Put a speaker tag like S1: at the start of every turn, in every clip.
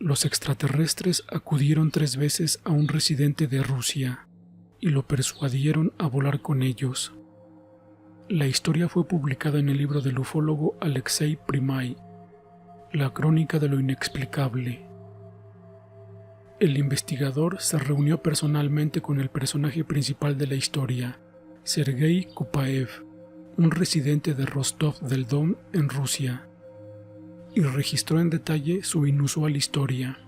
S1: Los extraterrestres acudieron 3 veces a un residente de Rusia y lo persuadieron a volar con ellos. La historia fue publicada en el libro del ufólogo Alexei Primay, La crónica de lo inexplicable. El investigador se reunió personalmente con el personaje principal de la historia, Sergei Kupaev, un residente de Rostov del Don en Rusia, y registró en detalle su inusual historia.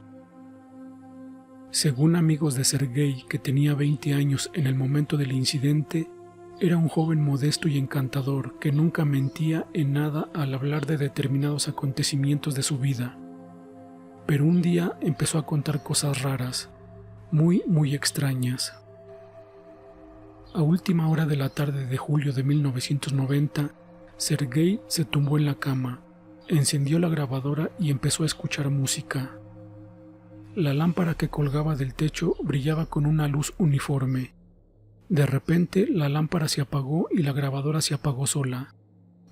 S1: Según amigos de Sergei, que tenía 20 años en el momento del incidente, era un joven modesto y encantador que nunca mentía en nada al hablar de determinados acontecimientos de su vida. Pero un día empezó a contar cosas raras, muy extrañas. A última hora de la tarde de julio de 1990, Sergei se tumbó en la cama, encendió la grabadora y empezó a escuchar música. La lámpara que colgaba del techo brillaba con una luz uniforme. De repente la lámpara se apagó y la grabadora se apagó sola.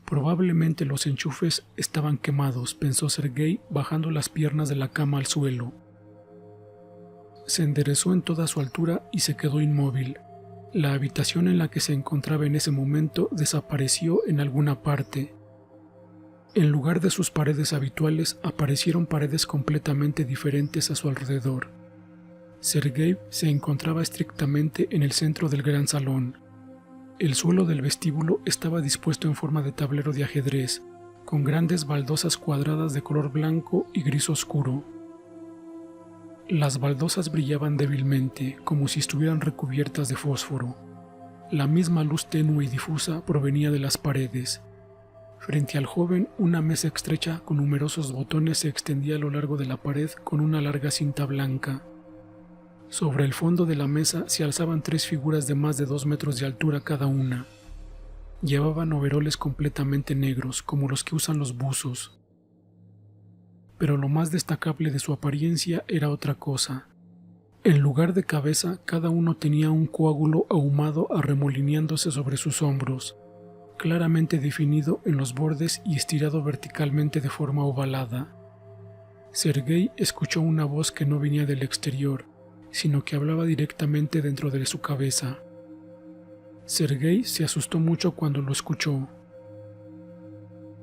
S1: Probablemente los enchufes estaban quemados, pensó Sergei bajando las piernas de la cama al suelo. Se enderezó en toda su altura y se quedó inmóvil. La habitación en la que se encontraba en ese momento desapareció en alguna parte. En lugar de sus paredes habituales, aparecieron paredes completamente diferentes a su alrededor. Sergei se encontraba estrictamente en el centro del gran salón. El suelo del vestíbulo estaba dispuesto en forma de tablero de ajedrez, con grandes baldosas cuadradas de color blanco y gris oscuro. Las baldosas brillaban débilmente, como si estuvieran recubiertas de fósforo. La misma luz tenue y difusa provenía de las paredes. Frente al joven, una mesa estrecha con numerosos botones se extendía a lo largo de la pared con una larga cinta blanca. Sobre el fondo de la mesa se alzaban 3 figuras de más de 2 metros de altura cada una. Llevaban overoles completamente negros, como los que usan los buzos. Pero lo más destacable de su apariencia era otra cosa. En lugar de cabeza, cada uno tenía un coágulo ahumado arremolineándose sobre sus hombros, claramente definido en los bordes y estirado verticalmente de forma ovalada. Sergei escuchó una voz que no venía del exterior, sino que hablaba directamente dentro de su cabeza. Sergei se asustó mucho cuando lo escuchó.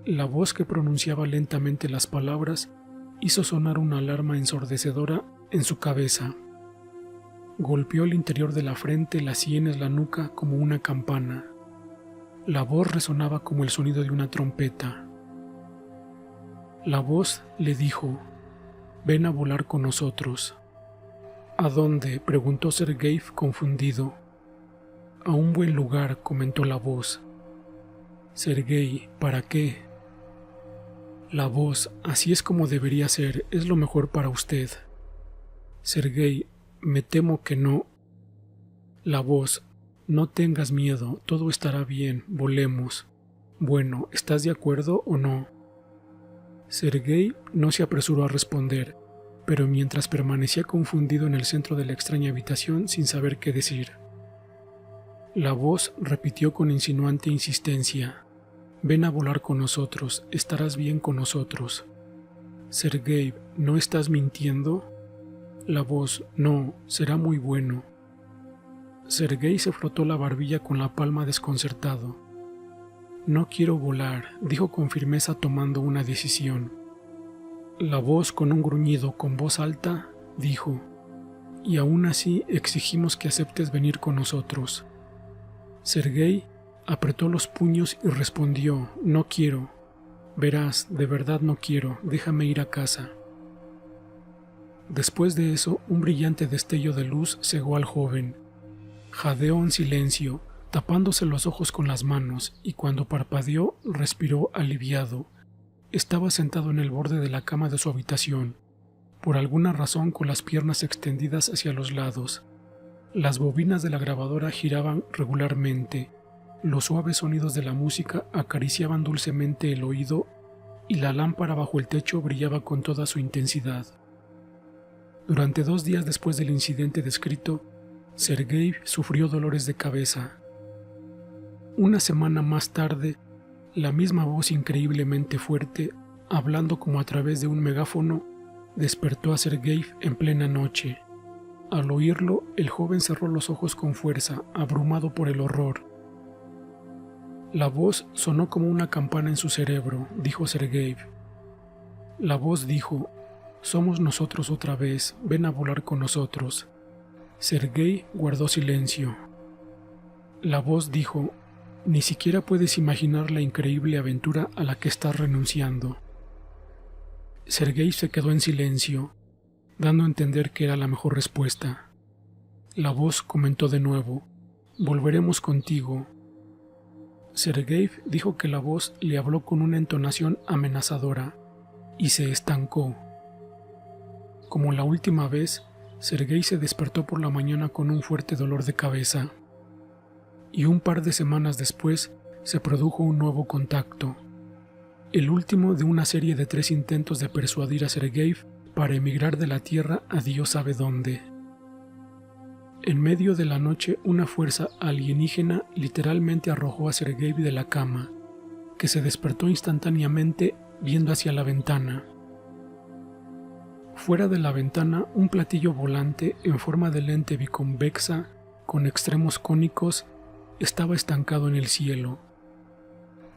S1: La voz, que pronunciaba lentamente las palabras, hizo sonar una alarma ensordecedora en su cabeza. Golpeó el interior de la frente, las sienes, la nuca como una campana. La voz resonaba como el sonido de una trompeta. La voz le dijo: «Ven a volar con nosotros». «¿A dónde?», preguntó Sergei confundido. «A un buen lugar», comentó la voz. «Sergei, ¿para qué?». La voz: «Así es como debería ser, es lo mejor para usted». «Sergei, me temo que no». La voz: «No tengas miedo, todo estará bien, volemos». «Bueno, ¿estás de acuerdo o no?». Sergei no se apresuró a responder, pero mientras permanecía confundido en el centro de la extraña habitación sin saber qué decir. La voz repitió con insinuante insistencia: «Ven a volar con nosotros, estarás bien con nosotros». «Sergei, ¿no estás mintiendo?». La voz: «No, será muy bueno». Sergei se frotó la barbilla con la palma desconcertado. «No quiero volar», dijo con firmeza tomando una decisión. La voz, con un gruñido con voz alta, dijo: «Y aún así exigimos que aceptes venir con nosotros». Sergei apretó los puños y respondió: «No quiero. Verás, de verdad no quiero, déjame ir a casa». Después de eso, un brillante destello de luz cegó al joven. Jadeó en silencio, tapándose los ojos con las manos, y cuando parpadeó, respiró aliviado. Estaba sentado en el borde de la cama de su habitación, por alguna razón con las piernas extendidas hacia los lados. Las bobinas de la grabadora giraban regularmente, los suaves sonidos de la música acariciaban dulcemente el oído y la lámpara bajo el techo brillaba con toda su intensidad. Durante 2 días después del incidente descrito, Sergei sufrió dolores de cabeza. Una semana más tarde, la misma voz increíblemente fuerte, hablando como a través de un megáfono, despertó a Sergei en plena noche. Al oírlo, el joven cerró los ojos con fuerza, abrumado por el horror. La voz sonó como una campana en su cerebro, dijo Sergei. La voz dijo: «Somos nosotros otra vez, ven a volar con nosotros». Sergei guardó silencio. La voz dijo: «Ni siquiera puedes imaginar la increíble aventura a la que estás renunciando». Sergei se quedó en silencio, dando a entender que era la mejor respuesta. La voz comentó de nuevo: «Volveremos contigo». Sergei dijo que la voz le habló con una entonación amenazadora y se estancó. Como la última vez, Sergei se despertó por la mañana con un fuerte dolor de cabeza. Y un par de semanas después se produjo un nuevo contacto, el último de una serie de 3 intentos de persuadir a Sergei para emigrar de la Tierra a Dios sabe dónde. En medio de la noche, una fuerza alienígena literalmente arrojó a Sergei de la cama, que se despertó instantáneamente viendo hacia la ventana. Fuera de la ventana, un platillo volante en forma de lente biconvexa con extremos cónicos estaba estancado en el cielo.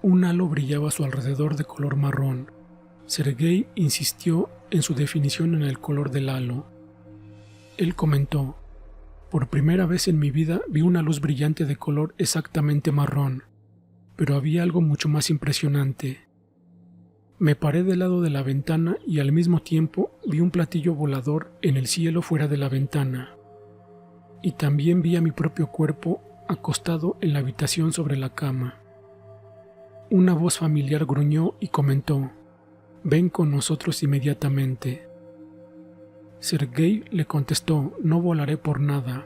S1: Un halo brillaba a su alrededor de color marrón. Sergei insistió en su definición en el color del halo. Él comentó: «Por primera vez en mi vida vi una luz brillante de color exactamente marrón, pero había algo mucho más impresionante. Me paré del lado de la ventana y al mismo tiempo vi un platillo volador en el cielo fuera de la ventana. Y también vi a mi propio cuerpo acostado en la habitación sobre la cama». Una voz familiar gruñó y comentó: «Ven con nosotros inmediatamente». Sergei le contestó: «No volaré por nada».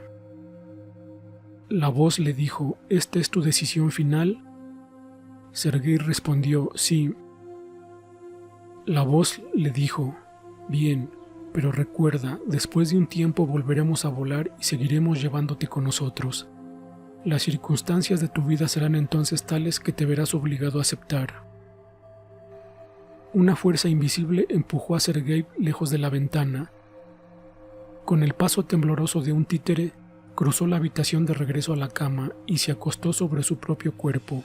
S1: La voz le dijo: «¿Esta es tu decisión final?». Sergei respondió: «Sí». La voz le dijo: «Bien, pero recuerda, después de un tiempo volveremos a volar y seguiremos llevándote con nosotros. Las circunstancias de tu vida serán entonces tales que te verás obligado a aceptar». Una fuerza invisible empujó a Sergei lejos de la ventana. Con el paso tembloroso de un títere, cruzó la habitación de regreso a la cama y se acostó sobre su propio cuerpo,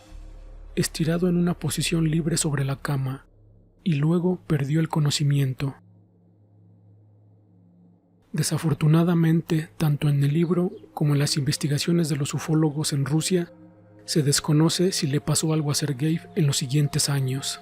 S1: estirado en una posición libre sobre la cama, y luego perdió el conocimiento. Desafortunadamente, tanto en el libro como en las investigaciones de los ufólogos en Rusia, se desconoce si le pasó algo a Sergei en los siguientes años.